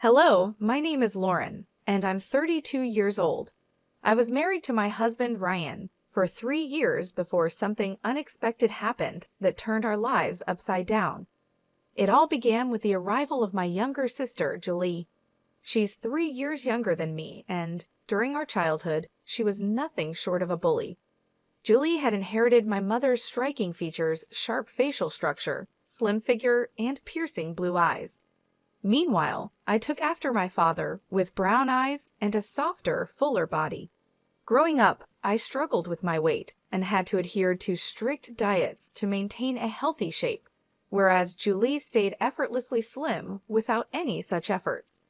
Hello, my name is Lauren, and I'm 32 years old. I was married to my husband Ryan for 3 years before something unexpected happened that turned our lives upside down. It all began with the arrival of my younger sister, Julie. She's 3 years younger than me, and during our childhood, she was nothing short of a bully. Julie had inherited my mother's striking features, sharp facial structure, slim figure, and piercing blue eyes. Meanwhile, I took after my father with brown eyes and a softer, fuller body. Growing up, I struggled with my weight and had to adhere to strict diets to maintain a healthy shape, whereas Julie stayed effortlessly slim without any such efforts.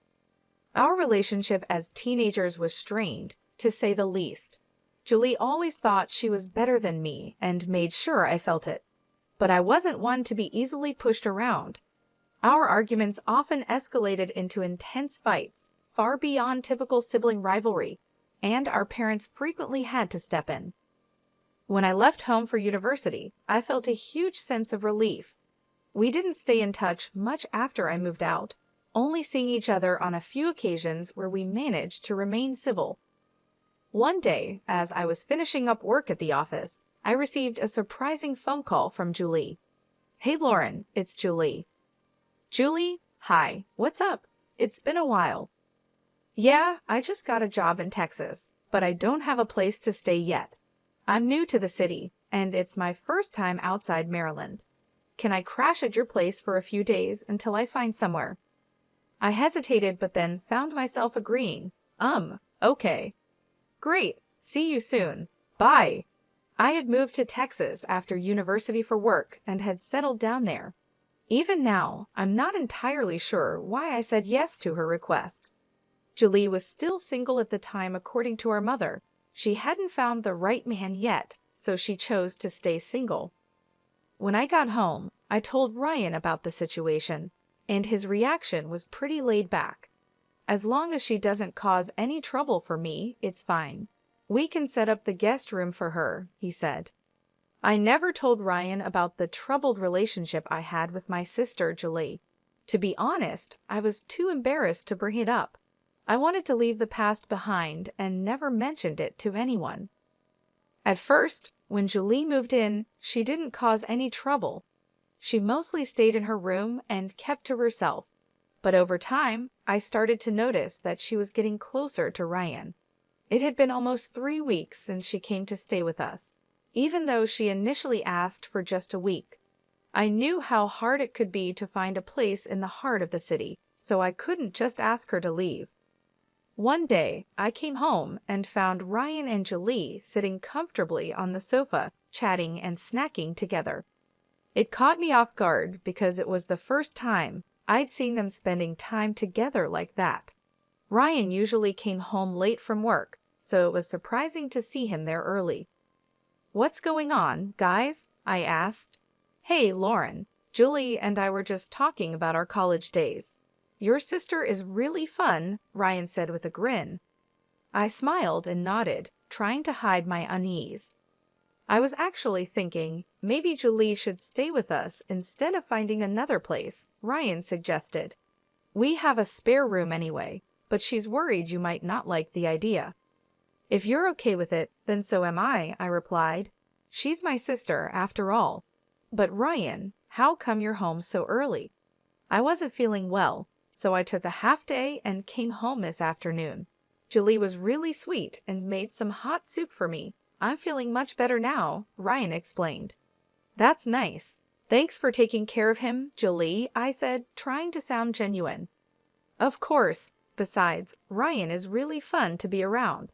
Our relationship as teenagers was strained, to say the least. Julie always thought she was better than me and made sure I felt it. But I wasn't one to be easily pushed around. Our arguments often escalated into intense fights, far beyond typical sibling rivalry, and our parents frequently had to step in. When I left home for university, I felt a huge sense of relief. We didn't stay in touch much after I moved out, only seeing each other on a few occasions where we managed to remain civil. One day, as I was finishing up work at the office, I received a surprising phone call from Julie. "Hey Lauren, it's Julie." "Julie, hi, what's up? It's been a while." "Yeah, I just got a job in Texas, but I don't have a place to stay yet. I'm new to the city, and it's my first time outside Maryland. Can I crash at your place for a few days until I find somewhere?" I hesitated, but then found myself agreeing. Okay. "Great, see you soon. Bye." I had moved to Texas after university for work and had settled down there. Even now, I'm not entirely sure why I said yes to her request. Julie was still single at the time according to our mother. She hadn't found the right man yet, so she chose to stay single. When I got home, I told Ryan about the situation, and his reaction was pretty laid back. "As long as she doesn't cause any trouble for me, it's fine. We can set up the guest room for her," he said. I never told Ryan about the troubled relationship I had with my sister, Julie. To be honest, I was too embarrassed to bring it up. I wanted to leave the past behind and never mentioned it to anyone. At first, when Julie moved in, she didn't cause any trouble. She mostly stayed in her room and kept to herself. But over time, I started to notice that she was getting closer to Ryan. It had been almost 3 weeks since she came to stay with us, even though she initially asked for just a week. I knew how hard it could be to find a place in the heart of the city, so I couldn't just ask her to leave. One day, I came home and found Ryan and Julie sitting comfortably on the sofa, chatting and snacking together. It caught me off guard because it was the first time I'd seen them spending time together like that. Ryan usually came home late from work, so it was surprising to see him there early. "What's going on, guys?" I asked. "Hey, Lauren, Julie and I were just talking about our college days. Your sister is really fun," Ryan said with a grin. I smiled and nodded, trying to hide my unease. I was actually thinking maybe Julie should stay with us instead of finding another place, Ryan suggested. "We have a spare room anyway, but she's worried you might not like the idea." "If you're okay with it, then so am I replied. "She's my sister, after all." "But Ryan, how come you're home so early?" "I wasn't feeling well, so I took a half day and came home this afternoon. Julie was really sweet and made some hot soup for me. I'm feeling much better now," Ryan explained. "That's nice. Thanks for taking care of him, Julie," I said, trying to sound genuine. "Of course. Besides, Ryan is really fun to be around.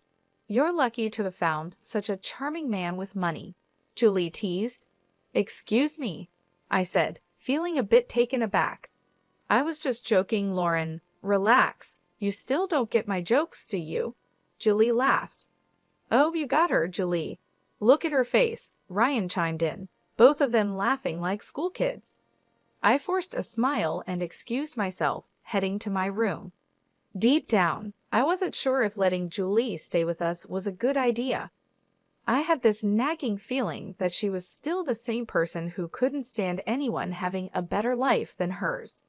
You're lucky to have found such a charming man with money," Julie teased. "Excuse me," I said, feeling a bit taken aback. "I was just joking, Lauren. Relax. You still don't get my jokes, do you?" Julie laughed. "Oh, you got her, Julie. Look at her face," Ryan chimed in, both of them laughing like school kids. I forced a smile and excused myself, heading to my room. Deep down, I wasn't sure if letting Julie stay with us was a good idea. I had this nagging feeling that she was still the same person who couldn't stand anyone having a better life than hers.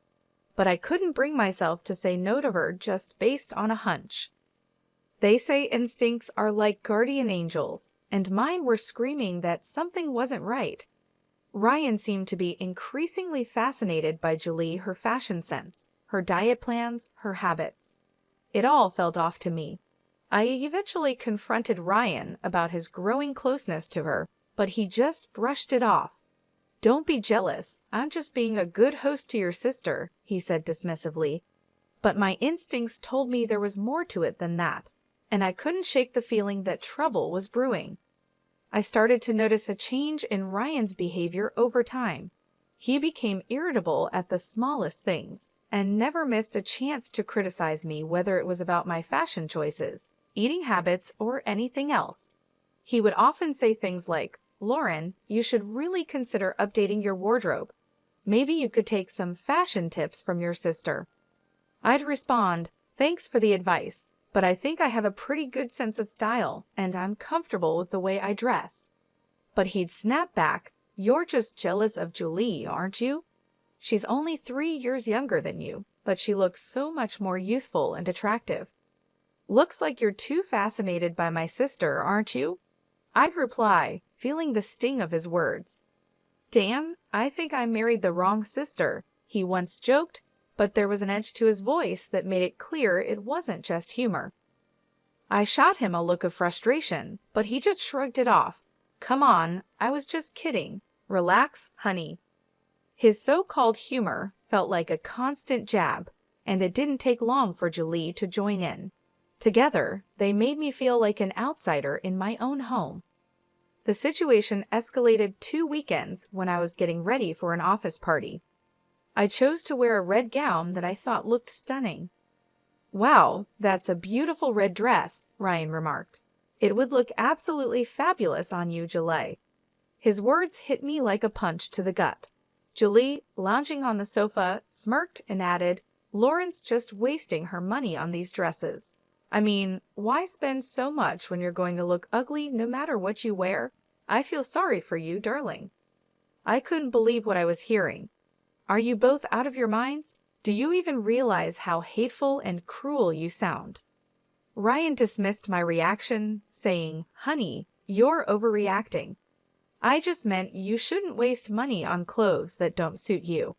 but I couldn't bring myself to say no to her just based on a hunch. They say instincts are like guardian angels, and mine were screaming that something wasn't right. Ryan seemed to be increasingly fascinated by Julie, her fashion sense, her diet plans, her habits. It all felt off to me. I eventually confronted Ryan about his growing closeness to her, but he just brushed it off. "Don't be jealous. I'm just being a good host to your sister," he said dismissively. But my instincts told me there was more to it than that, and I couldn't shake the feeling that trouble was brewing. I started to notice a change in Ryan's behavior over time. He became irritable at the smallest things and never missed a chance to criticize me, whether it was about my fashion choices, eating habits, or anything else. He would often say things like, "Lauren, you should really consider updating your wardrobe. Maybe you could take some fashion tips from your sister." I'd respond, "Thanks for the advice, but I think I have a pretty good sense of style, and I'm comfortable with the way I dress." But he'd snap back, "You're just jealous of Julie, aren't you? She's only 3 years younger than you, but she looks so much more youthful and attractive. Looks like you're too fascinated by my sister, aren't you?" I'd reply, feeling the sting of his words. "Damn, I think I married the wrong sister," he once joked, but there was an edge to his voice that made it clear it wasn't just humor. I shot him a look of frustration, but he just shrugged it off. "Come on, I was just kidding. Relax, honey." His so-called humor felt like a constant jab, and it didn't take long for Julie to join in. Together, they made me feel like an outsider in my own home. The situation escalated 2 weekends when I was getting ready for an office party. I chose to wear a red gown that I thought looked stunning. "Wow, that's a beautiful red dress," Ryan remarked. "It would look absolutely fabulous on you, Julie." His words hit me like a punch to the gut. Julie, lounging on the sofa, smirked and added, "Lauren's just wasting her money on these dresses. I mean, why spend so much when you're going to look ugly no matter what you wear? I feel sorry for you, darling." I couldn't believe what I was hearing. "Are you both out of your minds? Do you even realize how hateful and cruel you sound?" Ryan dismissed my reaction, saying, "Honey, you're overreacting. I just meant you shouldn't waste money on clothes that don't suit you.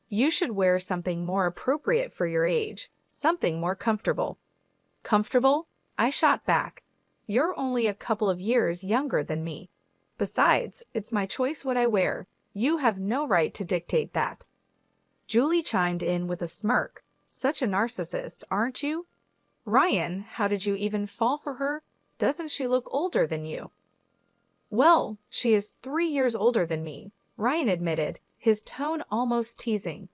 You should wear something more appropriate for your age, something more comfortable." "Comfortable?" I shot back. "You're only a couple of years younger than me. Besides, it's my choice what I wear. You have no right to dictate that." Julie chimed in with a smirk. "Such a narcissist, aren't you? Ryan, how did you even fall for her? Doesn't she look older than you?" "Well, she is 3 years older than me," Ryan admitted, his tone almost teasing.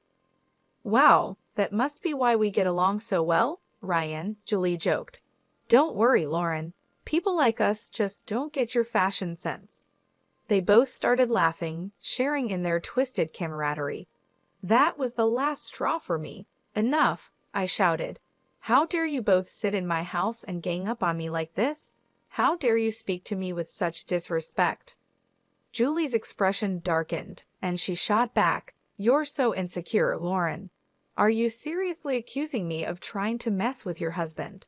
"Wow, that must be why we get along so well, Ryan," Julie joked. "Don't worry, Lauren. People like us just don't get your fashion sense." They both started laughing, sharing in their twisted camaraderie. That was the last straw for me. "Enough," I shouted. "How dare you both sit in my house and gang up on me like this? How dare you speak to me with such disrespect?" Julie's expression darkened, and she shot back, "You're so insecure, Lauren. Are you seriously accusing me of trying to mess with your husband?"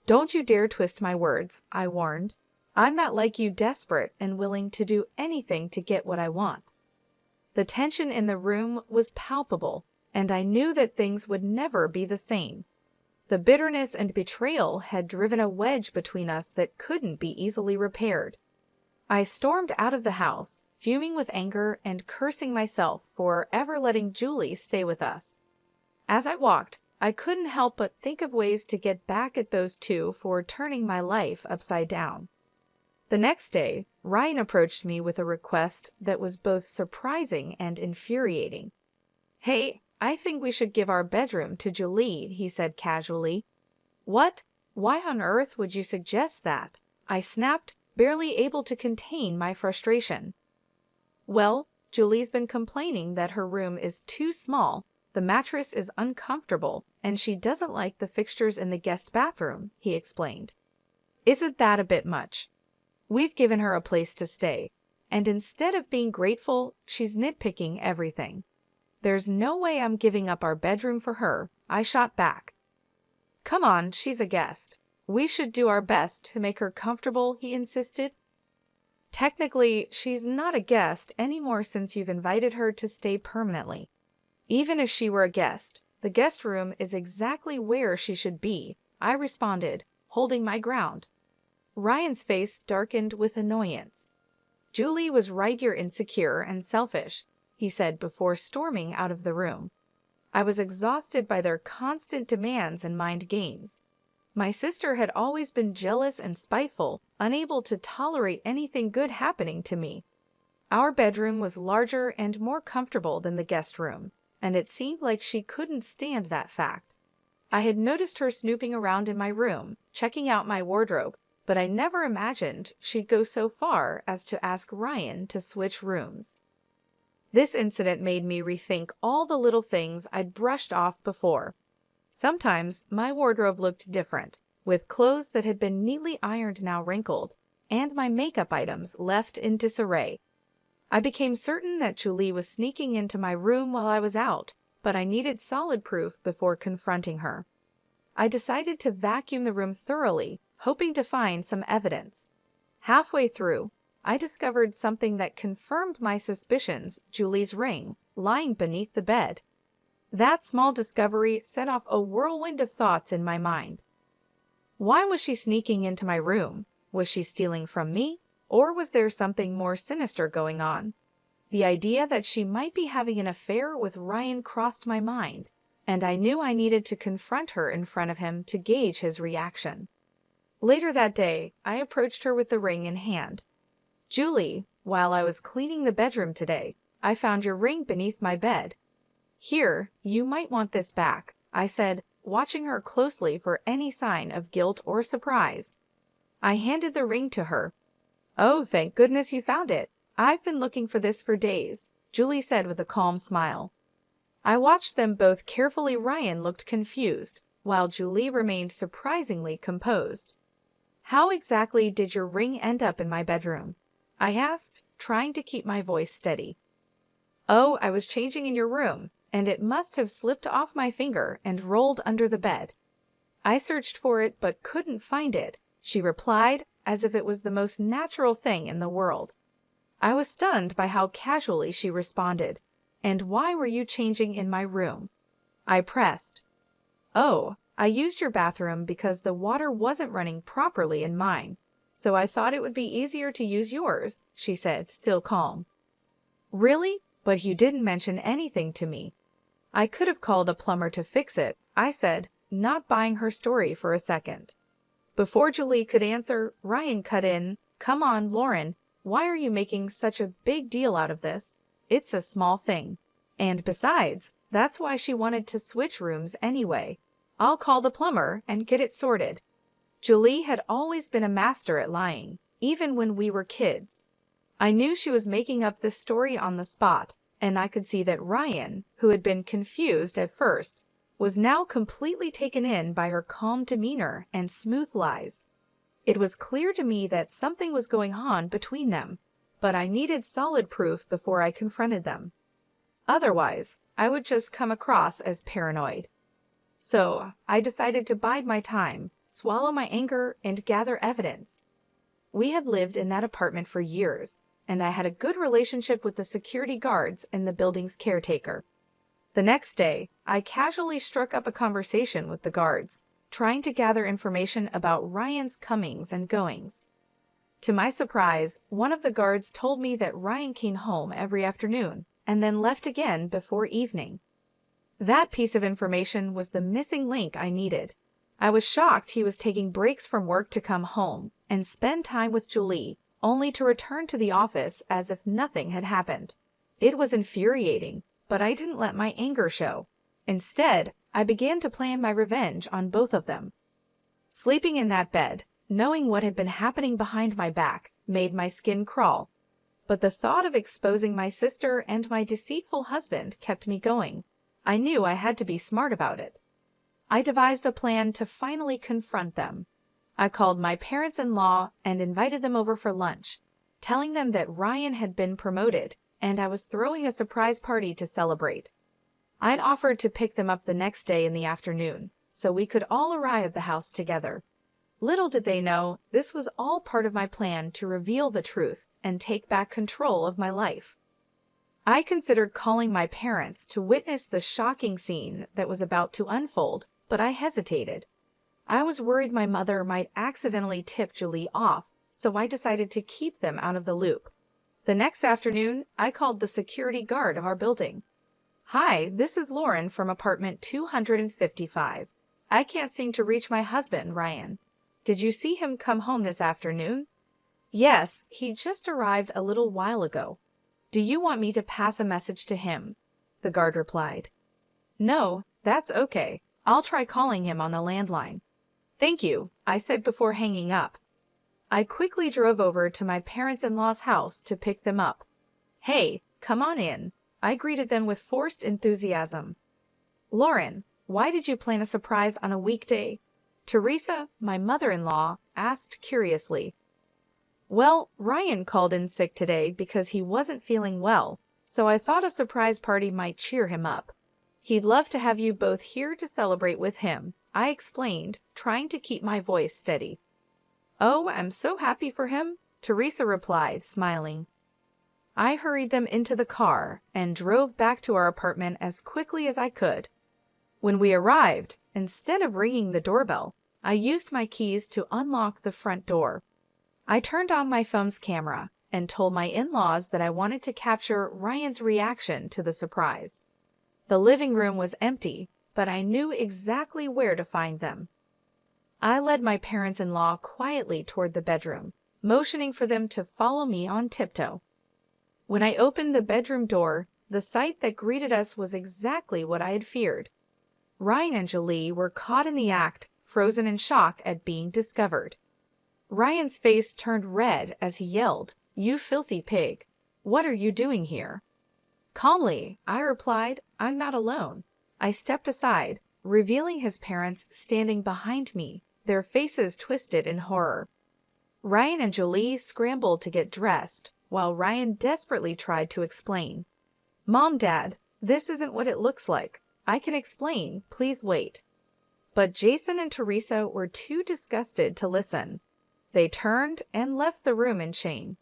"Don't you dare twist my words," I warned. "I'm not like you, desperate and willing to do anything to get what I want." The tension in the room was palpable, and I knew that things would never be the same. The bitterness and betrayal had driven a wedge between us that couldn't be easily repaired. I stormed out of the house, fuming with anger and cursing myself for ever letting Julie stay with us. As I walked, I couldn't help but think of ways to get back at those two for turning my life upside down. The next day, Ryan approached me with a request that was both surprising and infuriating. "Hey, I think we should give our bedroom to Julie," he said casually. "What? Why on earth would you suggest that?" I snapped, barely able to contain my frustration. "Well, Julie's been complaining that her room is too small, the mattress is uncomfortable, and she doesn't like the fixtures in the guest bathroom," he explained. "Isn't that a bit much? We've given her a place to stay, and instead of being grateful, she's nitpicking everything. "There's no way I'm giving up our bedroom for her," I shot back. "Come on, she's a guest. We should do our best to make her comfortable," he insisted. "Technically, she's not a guest anymore since you've invited her to stay permanently. Even if she were a guest, the guest room is exactly where she should be," I responded, holding my ground. Ryan's face darkened with annoyance. "Julie was right, you're insecure and selfish," he said before storming out of the room. I was exhausted by their constant demands and mind games. My sister had always been jealous and spiteful, unable to tolerate anything good happening to me. Our bedroom was larger and more comfortable than the guest room, and it seemed like she couldn't stand that fact. I had noticed her snooping around in my room, checking out my wardrobe, but I never imagined she'd go so far as to ask Ryan to switch rooms. This incident made me rethink all the little things I'd brushed off before. Sometimes my wardrobe looked different, with clothes that had been neatly ironed now wrinkled, and my makeup items left in disarray. I became certain that Julie was sneaking into my room while I was out, but I needed solid proof before confronting her. I decided to vacuum the room thoroughly, hoping to find some evidence. Halfway through, I discovered something that confirmed my suspicions: Julie's ring, lying beneath the bed. That small discovery set off a whirlwind of thoughts in my mind. Why was she sneaking into my room? Was she stealing from me? Or was there something more sinister going on? The idea that she might be having an affair with Ryan crossed my mind, and I knew I needed to confront her in front of him to gauge his reaction. Later that day, I approached her with the ring in hand. "Julie, while I was cleaning the bedroom today, I found your ring beneath my bed. Here, you might want this back," I said, watching her closely for any sign of guilt or surprise. I handed the ring to her. "Oh, thank goodness you found it. I've been looking for this for days," Julie said with a calm smile. I watched them both carefully. Ryan looked confused, while Julie remained surprisingly composed. "How exactly did your ring end up in my bedroom?" I asked, trying to keep my voice steady. "Oh, I was changing in your room, and it must have slipped off my finger and rolled under the bed. I searched for it but couldn't find it," she replied, as if it was the most natural thing in the world. I was stunned by how casually she responded. "And why were you changing in my room?" I pressed. "Oh, I used your bathroom because the water wasn't running properly in mine, so I thought it would be easier to use yours," she said, still calm. "Really? But you didn't mention anything to me." "I could have called a plumber to fix it," I said, not buying her story for a second. Before Julie could answer, Ryan cut in. "Come on, Lauren, why are you making such a big deal out of this? It's a small thing. And besides, that's why she wanted to switch rooms anyway. I'll call the plumber and get it sorted." Julie had always been a master at lying, even when we were kids. I knew she was making up this story on the spot, and I could see that Ryan, who had been confused at first, was now completely taken in by her calm demeanor and smooth lies. It was clear to me that something was going on between them, but I needed solid proof before I confronted them. Otherwise, I would just come across as paranoid. So, I decided to bide my time, swallow my anger, and gather evidence. We had lived in that apartment for years, and I had a good relationship with the security guards and the building's caretaker. The next day, I casually struck up a conversation with the guards, trying to gather information about Ryan's comings and goings. To my surprise, one of the guards told me that Ryan came home every afternoon and then left again before evening. That piece of information was the missing link I needed. I was shocked he was taking breaks from work to come home and spend time with Julie, only to return to the office as if nothing had happened. It was infuriating, but I didn't let my anger show. Instead, I began to plan my revenge on both of them. Sleeping in that bed, knowing what had been happening behind my back, made my skin crawl. But the thought of exposing my sister and my deceitful husband kept me going. I knew I had to be smart about it. I devised a plan to finally confront them. I called my parents-in-law and invited them over for lunch, telling them that Ryan had been promoted and I was throwing a surprise party to celebrate. I'd offered to pick them up the next day in the afternoon, so we could all arrive at the house together. Little did they know, this was all part of my plan to reveal the truth and take back control of my life. I considered calling my parents to witness the shocking scene that was about to unfold, but I hesitated. I was worried my mother might accidentally tip Julie off, so I decided to keep them out of the loop. The next afternoon, I called the security guard of our building. "Hi, this is Lauren from apartment 255. I can't seem to reach my husband, Ryan. Did you see him come home this afternoon?" "Yes, he just arrived a little while ago." "Do you want me to pass a message to him?" the guard replied. "No, that's okay. I'll try calling him on the landline." "Thank you," I said before hanging up. I quickly drove over to my parents-in-law's house to pick them up. "Hey, come on in," I greeted them with forced enthusiasm. "Lauren, why did you plan a surprise on a weekday?" Teresa, my mother-in-law, asked curiously. "Well, Ryan called in sick today because he wasn't feeling well, so I thought a surprise party might cheer him up. He'd love to have you both here to celebrate with him," I explained, trying to keep my voice steady. "Oh, I'm so happy for him," Teresa replied, smiling. I hurried them into the car and drove back to our apartment as quickly as I could. When we arrived, instead of ringing the doorbell, I used my keys to unlock the front door. I turned on my phone's camera and told my in-laws that I wanted to capture Ryan's reaction to the surprise. The living room was empty, but I knew exactly where to find them. I led my parents-in-law quietly toward the bedroom, motioning for them to follow me on tiptoe. When I opened the bedroom door, the sight that greeted us was exactly what I had feared. Ryan and Julie were caught in the act, frozen in shock at being discovered. Ryan's face turned red as he yelled, "You filthy pig! What are you doing here?" Calmly, I replied, "I'm not alone." I stepped aside, revealing his parents standing behind me, their faces twisted in horror. Ryan and Julie scrambled to get dressed, while Ryan desperately tried to explain. "Mom, Dad, this isn't what it looks like. I can explain, please wait." But Jason and Teresa were too disgusted to listen. They turned and left the room in shame.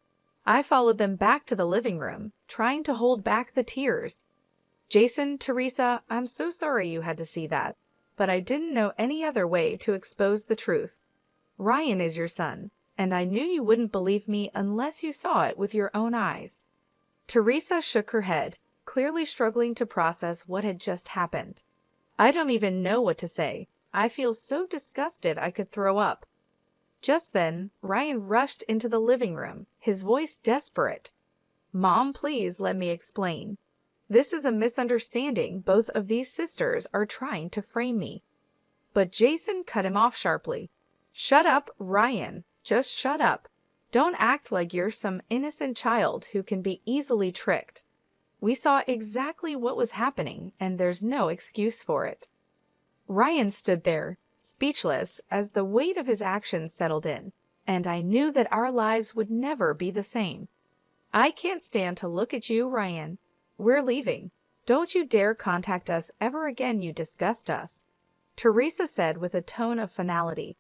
I followed them back to the living room, trying to hold back the tears. "Jason, Teresa, I'm so sorry you had to see that, but I didn't know any other way to expose the truth. Ryan is your son, and I knew you wouldn't believe me unless you saw it with your own eyes." Teresa shook her head, clearly struggling to process what had just happened. "I don't even know what to say. I feel so disgusted I could throw up." Just then, Ryan rushed into the living room, his voice desperate. "Mom, please let me explain. This is a misunderstanding. Both of these sisters are trying to frame me." But Jason cut him off sharply. "Shut up, Ryan. Just shut up. Don't act like you're some innocent child who can be easily tricked. We saw exactly what was happening, and there's no excuse for it." Ryan stood there, speechless as the weight of his actions settled in, and I knew that our lives would never be the same. "I can't stand to look at you, Ryan. We're leaving. Don't you dare contact us ever again, you disgust us," Teresa said with a tone of finality.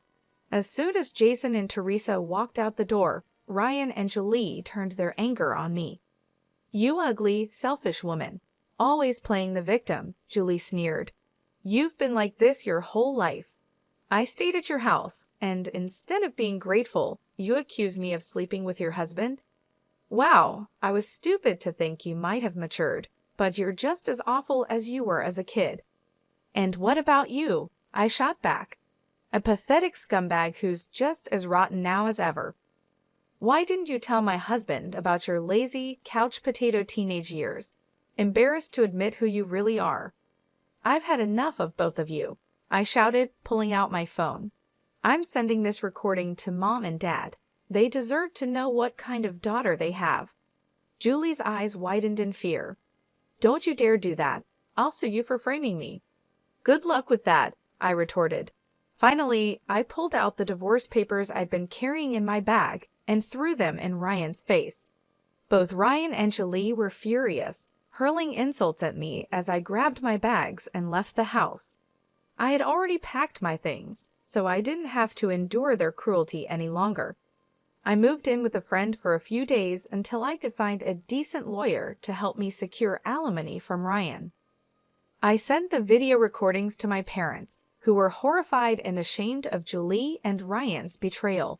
As soon as Jason and Teresa walked out the door, Ryan and Julie turned their anger on me. "You ugly, selfish woman. Always playing the victim," Julie sneered. "You've been like this your whole life. I stayed at your house, and instead of being grateful, you accuse me of sleeping with your husband? Wow, I was stupid to think you might have matured, but you're just as awful as you were as a kid." "And what about you?" I shot back. "A pathetic scumbag who's just as rotten now as ever. Why didn't you tell my husband about your lazy, couch potato teenage years? Embarrassed to admit who you really are. I've had enough of both of you," I shouted, pulling out my phone. "I'm sending this recording to Mom and Dad. They deserve to know what kind of daughter they have." Julie's eyes widened in fear. "Don't you dare do that. I'll sue you for framing me." "Good luck with that," I retorted. Finally, I pulled out the divorce papers I'd been carrying in my bag and threw them in Ryan's face. Both Ryan and Julie were furious. hurling insults at me as I grabbed my bags and left the house. I had already packed my things, so I didn't have to endure their cruelty any longer. I moved in with a friend for a few days until I could find a decent lawyer to help me secure alimony from Ryan. I sent the video recordings to my parents, who were horrified and ashamed of Julie and Ryan's betrayal.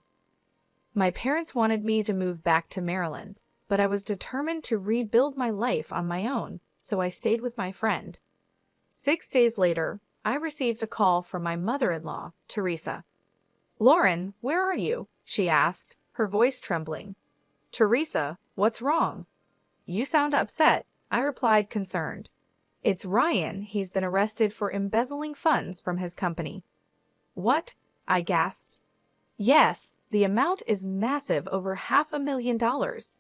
My parents wanted me to move back to Maryland, but I was determined to rebuild my life on my own, so I stayed with my friend. 6 days later, I received a call from my mother-in-law, Teresa. "Lauren, where are you?" she asked, her voice trembling. "Teresa, what's wrong?" "You sound upset," I replied, concerned. "It's Ryan. He's been arrested for embezzling funds from his company." "What?" I gasped. "Yes, the amount is massive, over $500,000.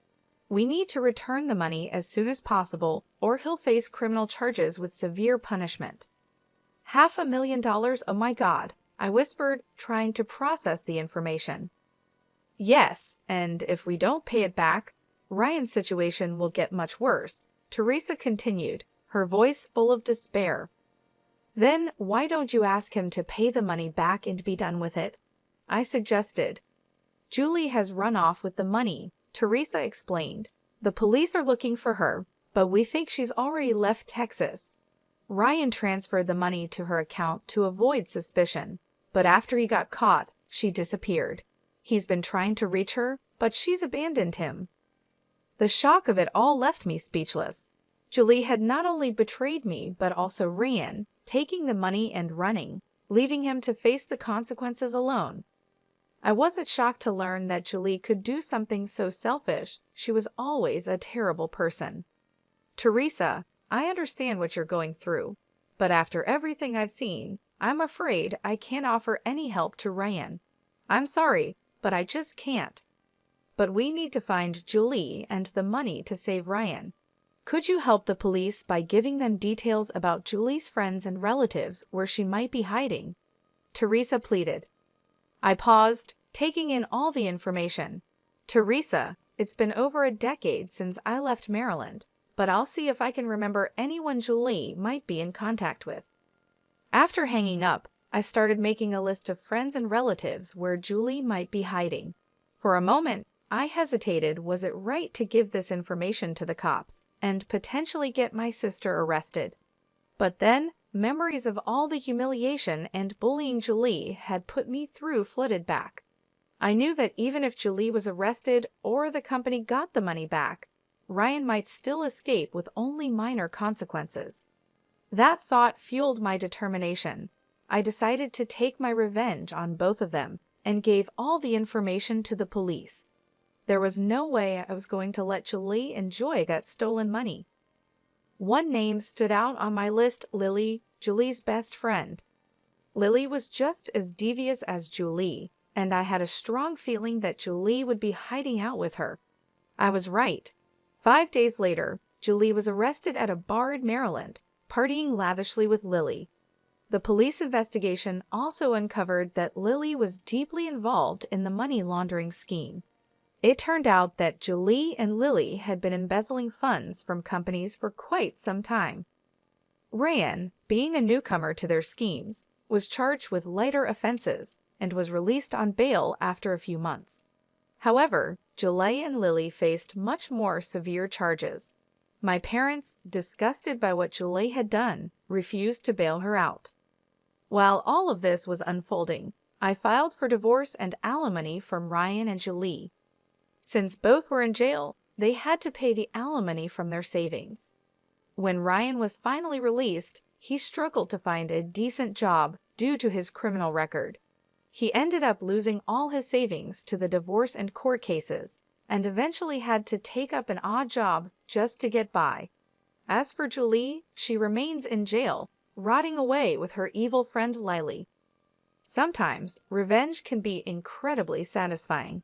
We need to return the money as soon as possible, or he'll face criminal charges with severe punishment." $500,000, oh my God, I whispered, trying to process the information. "Yes, and if we don't pay it back, Ryan's situation will get much worse," Teresa continued, her voice full of despair. "Then why don't you ask him to pay the money back and be done with it?" I suggested. "Julie has run off with the money," Teresa explained. "The police are looking for her, but we think she's already left Texas. Ryan transferred the money to her account to avoid suspicion, but after he got caught, she disappeared. He's been trying to reach her, but she's abandoned him." The shock of it all left me speechless. Julie had not only betrayed me, but also Ryan, taking the money and running, leaving him to face the consequences alone. I wasn't shocked to learn that Julie could do something so selfish. She was always a terrible person. "Teresa, I understand what you're going through, but after everything I've seen, I'm afraid I can't offer any help to Ryan. I'm sorry, but I just can't. But we need to find Julie and the money to save Ryan. Could you help the police by giving them details about Julie's friends and relatives where she might be hiding?" Teresa pleaded. I paused, taking in all the information. "Teresa, it's been over a decade since I left Maryland, but I'll see if I can remember anyone Julie might be in contact with." After hanging up, I started making a list of friends and relatives where Julie might be hiding. For a moment, I hesitated. Was it right to give this information to the cops and potentially get my sister arrested? But then, memories of all the humiliation and bullying Julie had put me through flooded back. I knew that even if Julie was arrested or the company got the money back, Ryan might still escape with only minor consequences. That thought fueled my determination. I decided to take my revenge on both of them and gave all the information to the police. There was no way I was going to let Julie enjoy that stolen money. One name stood out on my list: Lily, Julie's best friend. Lily was just as devious as Julie, and I had a strong feeling that Julie would be hiding out with her. I was right. 5 days later, Julie was arrested at a bar in Maryland, partying lavishly with Lily. The police investigation also uncovered that Lily was deeply involved in the money laundering scheme. It turned out that Julie and Lily had been embezzling funds from companies for quite some time. Ryan, being a newcomer to their schemes, was charged with lighter offenses and was released on bail after a few months. However, Julie and Lily faced much more severe charges. My parents, disgusted by what Julie had done, refused to bail her out. While all of this was unfolding, I filed for divorce and alimony from Ryan and Julie. Since both were in jail, they had to pay the alimony from their savings. When Ryan was finally released, he struggled to find a decent job due to his criminal record. He ended up losing all his savings to the divorce and court cases, and eventually had to take up an odd job just to get by. As for Julie, she remains in jail, rotting away with her evil friend Lily. Sometimes, revenge can be incredibly satisfying.